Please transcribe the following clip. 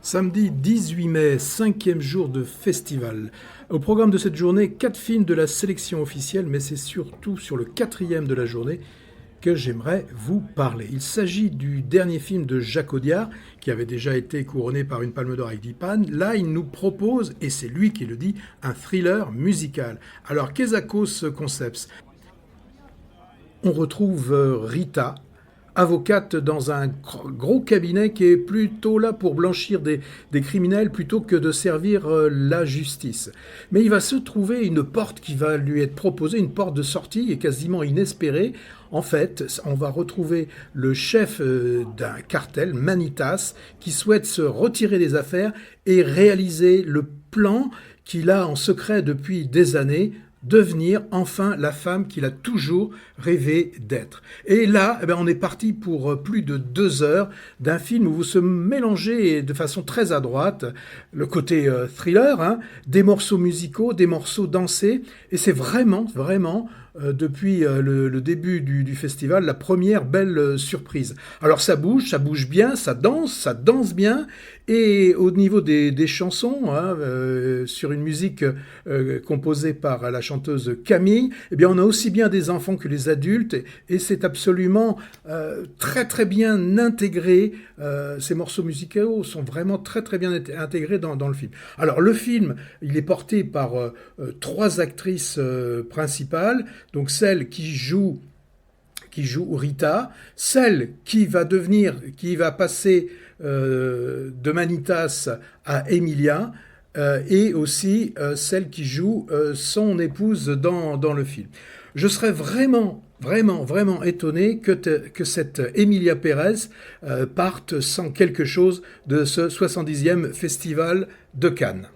Samedi 18 mai, cinquième jour de festival. Au programme de cette journée, 4 films de la sélection officielle, mais c'est surtout sur le quatrième de la journée que j'aimerais vous parler. Il s'agit du dernier film de Jacques Audiard, qui avait déjà été couronné par une Palme d'Or avec Dipan. Là, il nous propose, et c'est lui qui le dit, un thriller musical. Alors, qu'est-ce que ce concept? On retrouve Rita, avocate dans un gros cabinet qui est plutôt là pour blanchir des criminels plutôt que de servir la justice. Mais il va se trouver une porte qui va lui être proposée, une porte de sortie et quasiment inespérée. En fait, on va retrouver le chef d'un cartel, Manitas, qui souhaite se retirer des affaires et réaliser le plan qu'il a en secret depuis des années, devenir enfin la femme qu'il a toujours rêvé d'être. Et là, on est parti pour plus de 2 heures d'un film où vous se mélangez de façon très adroite le côté thriller, des morceaux musicaux, des morceaux dansés, et c'est vraiment, depuis le début du festival, la première belle surprise. Alors ça bouge bien, ça danse bien, et au niveau des chansons, sur une musique composée par la chanteuse Camille, eh bien on a aussi bien des enfants que les adultes, et c'est absolument très bien intégré. Ces morceaux musicaux sont vraiment très bien intégrés dans le film. Alors le film, il est porté par 3 actrices principales, donc celle qui joue Rita, celle qui va passer de Manitas à Emilia, et aussi celle qui joue son épouse dans le film. Je serais vraiment étonné que cette Emilia Pérez parte sans quelque chose de ce 70e festival de Cannes.